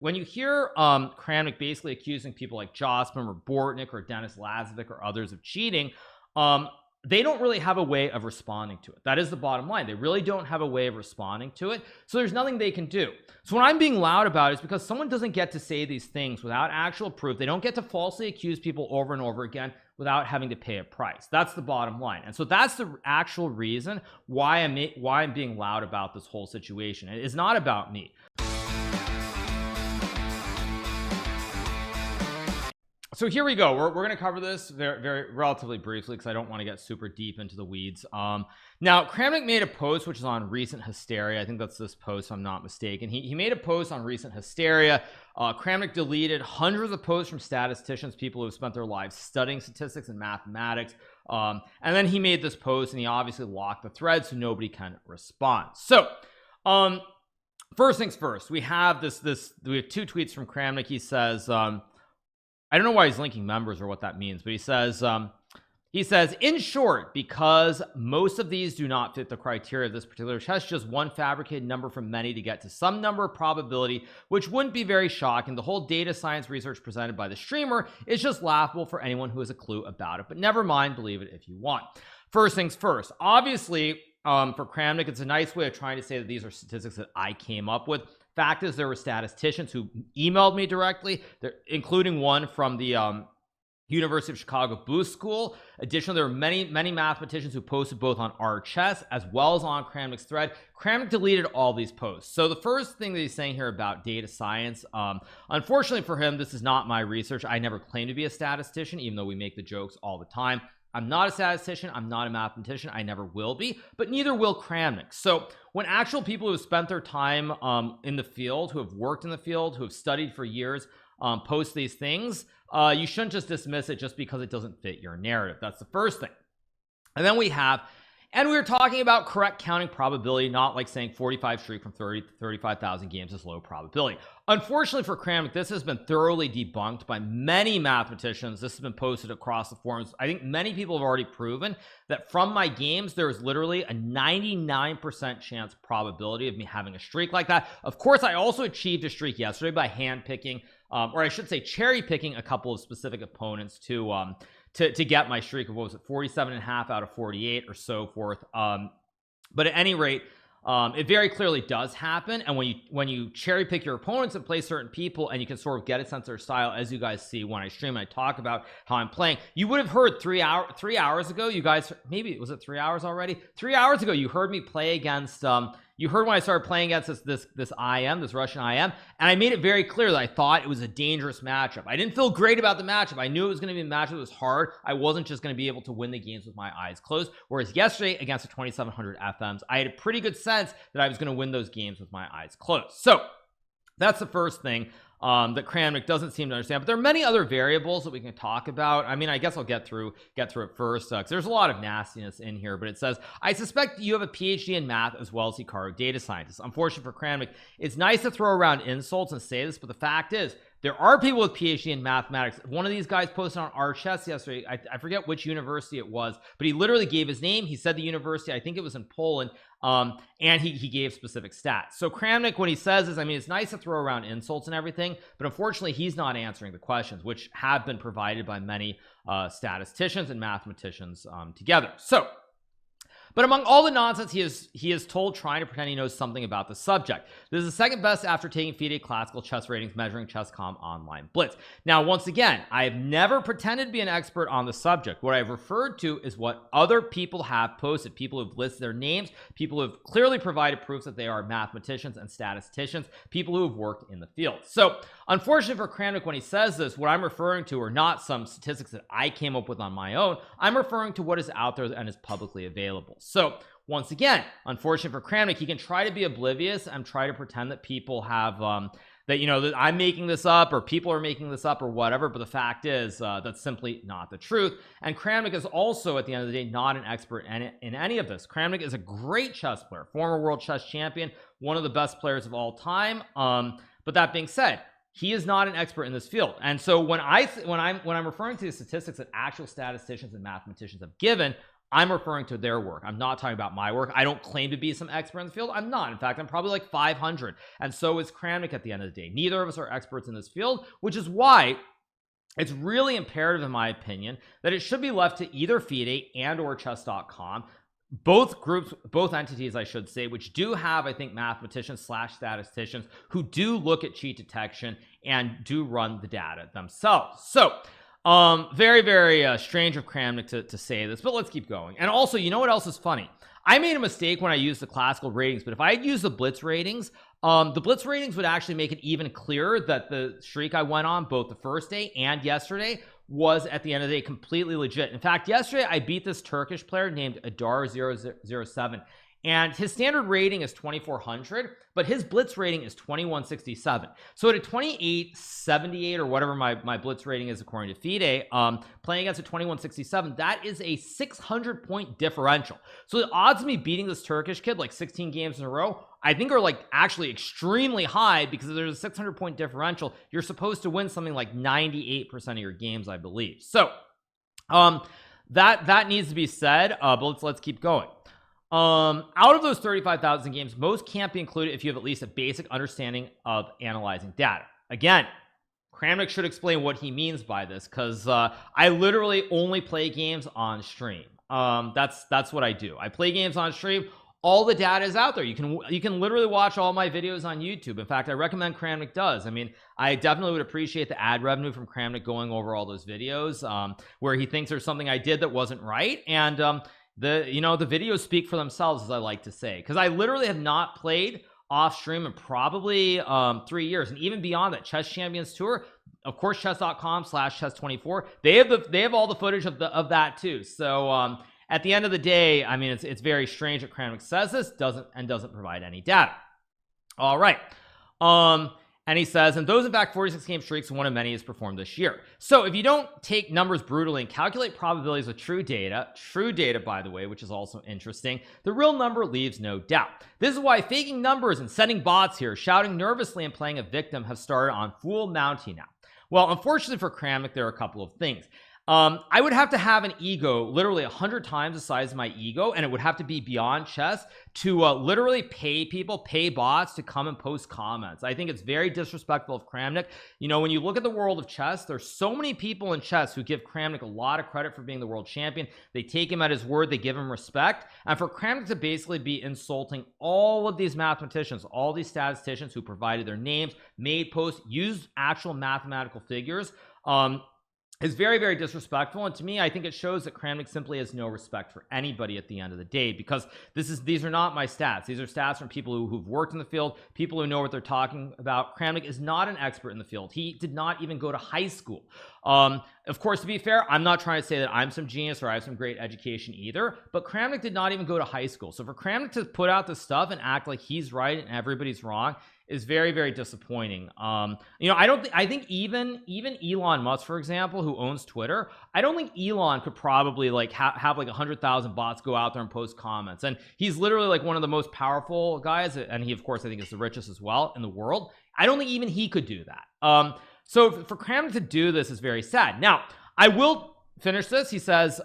when you hear Kramnik basically accusing people like Josman or Bortnik or Dennis Lazovic or others of cheating, they don't really have a way of responding to it. That is the bottom line. They really don't have a way of responding to it, so there's nothing they can do. So when I'm being loud about it, it's because someone doesn't get to say these things without actual proof. They don't get to falsely accuse people over and over again without having to pay a price. That's the bottom line. And so that's the actual reason why I'm being loud about this whole situation. It is not about me. So here we go. We're going to cover this very relatively briefly because I don't want to get super deep into the weeds. Now Kramnik made a post which is on recent hysteria. I think that's this post, if I'm not mistaken. He made a post on recent hysteria. Kramnik deleted hundreds of posts from statisticians, people who have spent their lives studying statistics and mathematics, and then he made this post and he obviously locked the thread so nobody can respond. So first things first, we have we have two tweets from Kramnik. He says, I don't know why he's linking members or what that means, but he says, in short, because most of these do not fit the criteria of this particular test, just one fabricated number from many to get to some number of probability, which wouldn't be very shocking. The whole data science research presented by the streamer is just laughable for anyone who has a clue about it, but never mind, believe it if you want. First things first, obviously, for Kramnik, it's a nice way of trying to say that these are statistics that I came up with. Fact is, there were statisticians who emailed me directly, including one from the University of Chicago Booth School. Additionally, there were many mathematicians who posted both on RChess as well as on Kramnik's thread. Kramnik deleted all these posts. So the first thing that he's saying here about data science, unfortunately for him, this is not my research. I never claimed to be a statistician, even though we make the jokes all the time. I'm not a statistician, I'm not a mathematician, I never will be, but neither will Kramnik. So when actual people who have spent their time in the field, who have worked in the field, who have studied for years, post these things, you shouldn't just dismiss it just because it doesn't fit your narrative. That's the first thing. And then we were talking about correct counting probability, not like saying 45 streak from 30 to 35,000 games is low probability. Unfortunately for Kramnik, this has been thoroughly debunked by many mathematicians. This has been posted across the forums. I think many people have already proven that from my games, there is literally a 99% chance probability of me having a streak like that. Of course, I also achieved a streak yesterday by hand picking, or I should say cherry picking a couple of specific opponents to get my streak of, what was it, 47.5 out of 48 or so forth. But at any rate, it very clearly does happen. And when you cherry pick your opponents and play certain people, and you can sort of get a sense of their style, as you guys see when I stream and I talk about how I'm playing. You would have heard 3 hours ago, you guys, maybe was it 3 hours already? 3 hours ago, you heard me play against you heard when I started playing against this Russian IM, and I made it very clear that I thought it was a dangerous matchup. I didn't feel great about the matchup. I knew it was going to be a matchup that was hard. I wasn't just going to be able to win the games with my eyes closed. Whereas yesterday against the 2700 FMs, I had a pretty good sense that I was going to win those games with my eyes closed. So that's the first thing that Kramnik doesn't seem to understand. But there are many other variables that we can talk about. I mean, I guess I'll get through it first, because there's a lot of nastiness in here. But it says, I suspect you have a PhD in math as well as Hikaru data scientist. Unfortunately for Kramnik, it's nice to throw around insults and say this, but the fact is, there are people with PhD in mathematics. One of these guys posted on RChess yesterday. I forget which university it was, but he literally gave his name. He said the university, I think it was in Poland, and he gave specific stats. So Kramnik, when he says this, I mean, it's nice to throw around insults and everything, but unfortunately, he's not answering the questions, which have been provided by many statisticians and mathematicians together. But among all the nonsense he is told, trying to pretend he knows something about the subject. This is the second best after taking FIDE classical chess ratings measuring Chess.com online blitz. Now, once again, I have never pretended to be an expert on the subject. What I've referred to is what other people have posted. People who've listed their names, people who have clearly provided proofs that they are mathematicians and statisticians, people who have worked in the field. So, unfortunately for Kramnik, when he says this, what I'm referring to are not some statistics that I came up with on my own. I'm referring to what is out there and is publicly available. So once again, unfortunately for Kramnik, he can try to be oblivious and try to pretend that people have that, you know, that I'm making this up or people are making this up or whatever, but the fact is that's simply not the truth. And Kramnik is also, at the end of the day, not an expert in any of this. Kramnik is a great chess player, former world chess champion, one of the best players of all time. But that being said, he is not an expert in this field. And so when I'm referring to the statistics that actual statisticians and mathematicians have given, I'm referring to their work. I'm not talking about my work. I don't claim to be some expert in the field. I'm not. In fact, I'm probably like 500, and so is Kramnik at the end of the day. Neither of us are experts in this field, which is why it's really imperative, in my opinion, that it should be left to either FIDE and or chess.com, both groups, both entities, I should say, which do have, I think, mathematicians / statisticians who do look at cheat detection and do run the data themselves. So very, very strange of Kramnik to say this, but let's keep going. And also, you know what else is funny? I made a mistake when I used the classical ratings, but if I had used the blitz ratings, the blitz ratings would actually make it even clearer that the streak I went on both the first day and yesterday was, at the end of the day, completely legit. In fact, yesterday I beat this Turkish player named Adar007, and his standard rating is 2400, but his blitz rating is 2167. So at a 2878 or whatever my blitz rating is according to FIDE, playing against a 2167, that is a 600 point differential. So the odds of me beating this Turkish kid like 16 games in a row, I think, are like actually extremely high, because if there's a 600 point differential, you're supposed to win something like 98% of your games, I believe. So that needs to be said, but let's keep going. Out of those 35,000 games, most can't be included if you have at least a basic understanding of analyzing data. Again, Kramnik should explain what he means by this, because I literally only play games on stream. That's what I do. I play games on stream. All the data is out there. You can literally watch all my videos on YouTube. In fact, I recommend Kramnik does. I mean, I definitely would appreciate the ad revenue from Kramnik going over all those videos where he thinks there's something I did that wasn't right, and the videos speak for themselves, as I like to say, because I literally have not played off stream in probably 3 years, and even beyond that. Chess Champions Tour, of course, chess.com/chess24, they have all the footage of that too. So at the end of the day, I mean, it's very strange that Kramnik says this, doesn't provide any data. All right. And he says, and those in fact 46 game streaks, one of many is performed this year. So if you don't take numbers brutally and calculate probabilities with true data, by the way, which is also interesting, the real number leaves no doubt. This is why faking numbers and sending bots here, shouting nervously and playing a victim, have started on full Mountie now. Well, unfortunately for Kramnik, there are a couple of things. I would have to have an ego literally 100 times the size of my ego, and it would have to be beyond chess to literally pay bots to come and post comments. I think it's very disrespectful of Kramnik. You know, when you look at the world of chess, there's so many people in chess who give Kramnik a lot of credit for being the world champion. They take him at his word, they give him respect, and for Kramnik to basically be insulting all of these mathematicians, all these statisticians who provided their names, made posts, used actual mathematical figures, is very, very disrespectful. And to me, I think it shows that Kramnik simply has no respect for anybody at the end of the day, because these are not my stats. These are stats from people who've worked in the field, people who know what they're talking about. Kramnik is not an expert in the field. He did not even go to high school. Of course, to be fair, I'm not trying to say that I'm some genius or I have some great education either, but Kramnik did not even go to high school. So for Kramnik to put out this stuff and act like he's right and everybody's wrong is very, very disappointing. I think even Elon Musk, for example, who owns Twitter, I don't think Elon could probably like have like 100,000 bots go out there and post comments. And he's literally like one of the most powerful guys, and he, of course, I think is the richest as well in the world. I don't think even he could do that. So for Kramnik to do this is very sad. Now, I will finish this. He says,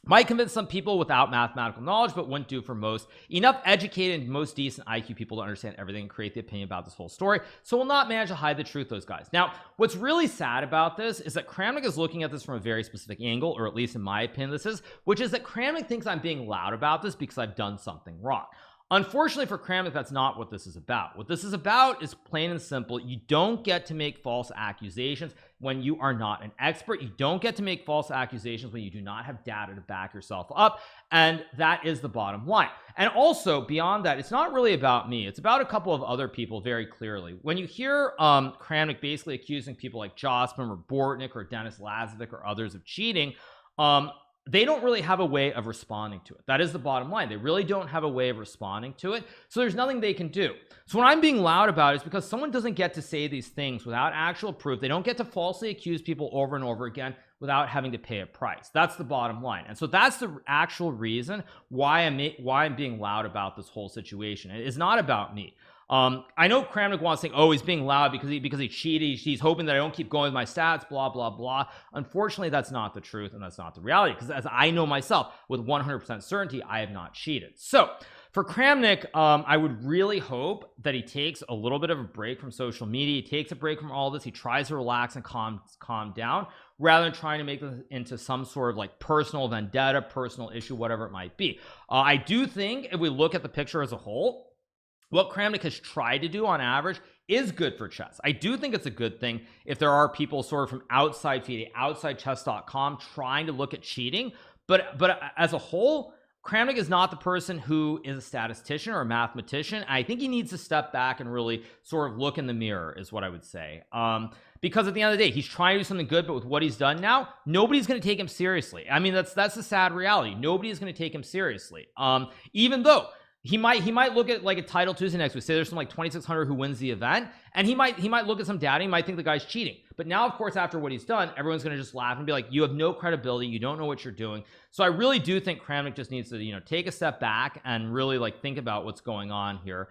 might convince some people without mathematical knowledge, but wouldn't do for most. Enough educated and most decent IQ people to understand everything and create the opinion about this whole story, so will not manage to hide the truth, those guys. Now, what's really sad about this is that Kramnik is looking at this from a very specific angle, or at least in my opinion this is, which is that Kramnik thinks I'm being loud about this because I've done something wrong. Unfortunately for Kramnik, that's not what this is about. What this is about is plain and simple. You don't get to make false accusations when you are not an expert. You don't get to make false accusations when you do not have data to back yourself up, and that is the bottom line. And also, beyond that, it's not really about me. It's about a couple of other people very clearly. When you hear Kramnik basically accusing people like Jospin or Bortnik or Dennis Lazovic or others of cheating, they don't really have a way of responding to it. That is the bottom line. They really don't have a way of responding to it. So there's nothing they can do. So when I'm being loud about it, it's because someone doesn't get to say these things without actual proof. They don't get to falsely accuse people over and over again without having to pay a price. That's the bottom line. And so that's the actual reason why I'm being loud about this whole situation. It is not about me. I know Kramnik wants to think, oh, he's being loud because he cheated, he's hoping that I don't keep going with my stats, blah blah blah. Unfortunately, that's not the truth, and that's not the reality, because as I know myself with 100% certainty, I have not cheated. So for Kramnik, I would really hope that he takes a little bit of a break from social media. He takes a break from all this. He tries to relax and calm down, rather than trying to make this into some sort of like personal vendetta, personal issue, whatever it might be. I do think if we look at the picture as a whole, what Kramnik has tried to do on average is good for chess. I do think it's a good thing if there are people sort of from outside FIDE, outside chess.com trying to look at cheating, but as a whole, Kramnik is not the person who is a statistician or a mathematician. I think he needs to step back and really sort of look in the mirror, is what I would say. Because at the end of the day, he's trying to do something good, but with what he's done now, nobody's going to take him seriously. I mean, that's the sad reality. Nobody is going to take him seriously. Even though he might look at like a title Tuesday next week, say there's some like 2,600 who wins the event, and he might look at some data, he might think the guy's cheating. But now, of course, after what he's done, everyone's going to just laugh and be like, you have no credibility, you don't know what you're doing. So I really do think Kramnik just needs to, you know, take a step back and really like think about what's going on here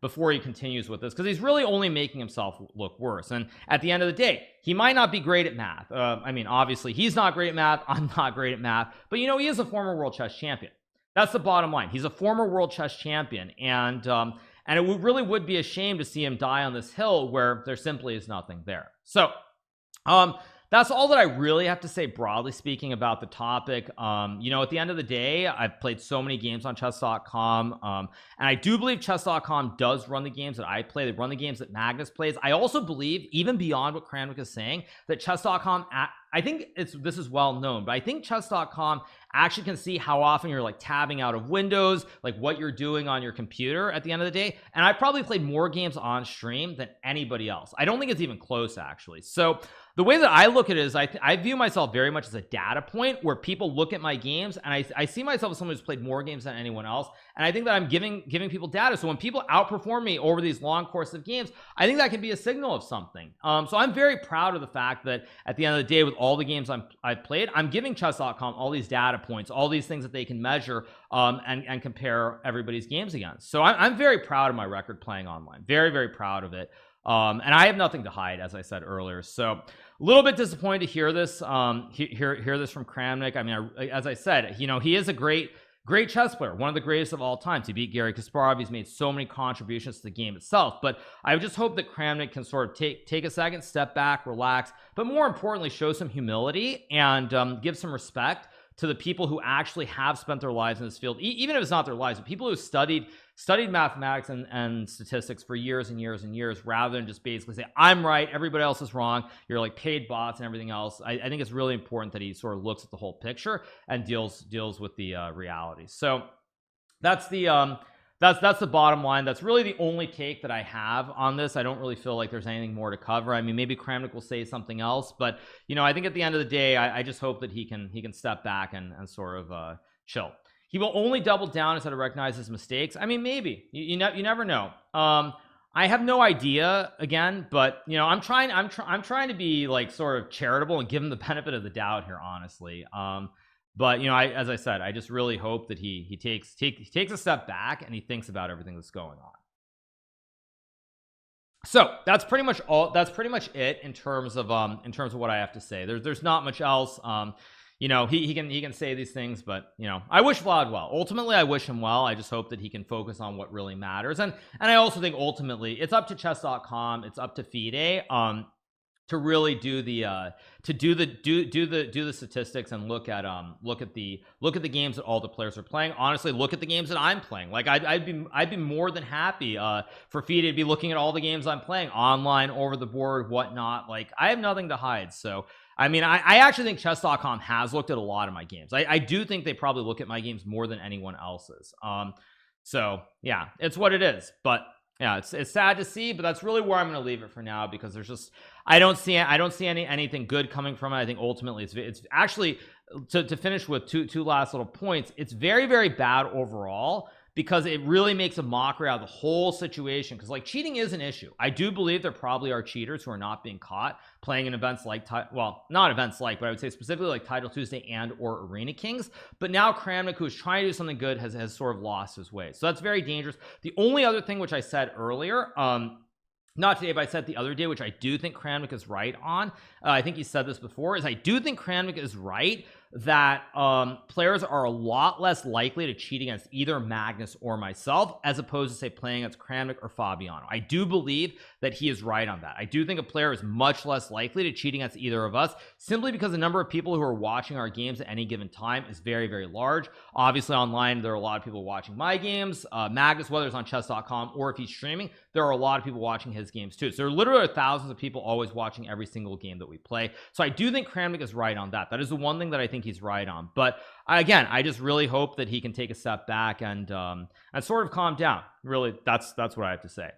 before he continues with this, because he's really only making himself look worse. And at the end of the day, he might not be great at math. I mean, obviously he's not great at math, I'm not great at math, but you know, he is a former world chess champion. That's the bottom line. He's a former world chess champion, and it really would be a shame to see him die on this hill where there simply is nothing there. So that's all that I really have to say, broadly speaking, about the topic. You know, at the end of the day, I've played so many games on chess.com, and I do believe chess.com does run the games that I play. They run the games that Magnus plays. I also believe, even beyond what Kramnik is saying, that chess.com, I think this is well known, but I think chess.com actually can see how often you're like tabbing out of windows, like what you're doing on your computer at the end of the day. And I probably played more games on stream than anybody else. I don't think it's even close, actually. So the way that I look at it is I view myself very much as a data point where people look at my games, and I see myself as someone who's played more games than anyone else. And I think that I'm giving people data. So when people outperform me over these long course of games, I think that can be a signal of something. So I'm very proud of the fact that at the end of the day, with all the games I've played, I'm giving chess.com all these data points, all these things that they can measure and compare everybody's games against. So I'm very proud of my record playing online. Very, very proud of it. And I have nothing to hide, as I said earlier. So a little bit disappointed to hear this, hear this from Kramnik. I mean, as I said, you know, he is a great chess player, one of the greatest of all time. He beat Garry Kasparov. He's made so many contributions to the game itself. But I just hope that Kramnik can sort of take a second, step back, relax, but more importantly, show some humility and give some respect to the people who actually have spent their lives in this field, even if it's not their lives, but people who studied mathematics and statistics for years and years and years, rather than just basically say, I'm right, everybody else is wrong, you're like paid bots and everything else. I think it's really important that he sort of looks at the whole picture and deals with the reality. So that's the bottom line. That's really the only take that I have on this. I don't really feel like there's anything more to cover. I mean, maybe Kramnik will say something else, but you know, I think at the end of the day, I just hope that he can step back and sort of chill. He will only double down instead of recognize his mistakes. I mean, maybe you never know. I have no idea again, but you know, I'm trying to be like sort of charitable and give him the benefit of the doubt here, honestly. But you know, as I said, I just really hope that he takes a step back and he thinks about everything that's going on. So that's pretty much all. That's pretty much it in terms of what I have to say. There's not much else. You know, he can say these things, but you know, I wish Vlad well. Ultimately, I wish him well. I just hope that he can focus on what really matters. And I also think ultimately it's up to chess.com, it's up to FIDE to really do the statistics and look at the games that all the players are playing. Honestly, look at the games that I'm playing. Like I'd be more than happy for FIDE to be looking at all the games I'm playing online, over the board, whatnot. Like I have nothing to hide. So I mean, I actually think chess.com has looked at a lot of my games. I do think they probably look at my games more than anyone else's. So yeah, it's what it is. But yeah, it's sad to see, but that's really where I'm going to leave it for now, because there's just I don't see anything good coming from it. I think ultimately it's actually to finish with two last little points. It's very, very bad overall, because it really makes a mockery out of the whole situation, because like cheating is an issue. I do believe there probably are cheaters who are not being caught playing in events like, well, not events like, but I would say specifically like Title Tuesday and or Arena Kings. But now Kramnik, who is trying to do something good, has sort of lost his way. So that's very dangerous. The only other thing which I said earlier, not today, but I said the other day, which I do think Kramnik is right on, I think he said this before, is I do think Kramnik is right that players are a lot less likely to cheat against either Magnus or myself, as opposed to say playing against Kramnik or Fabiano. I do believe that he is right on that. I do think a player is much less likely to cheat against either of us, simply because the number of people who are watching our games at any given time is very, very large. Obviously online there are a lot of people watching my games. Magnus, whether it's on chess.com or if he's streaming, there are a lot of people watching his games too. So there literally are thousands of people always watching every single game that we play. So I do think Kramnik is right on that. That is the one thing that I think he's right on. But again, I just really hope that he can take a step back and sort of calm down. Really, that's what I have to say.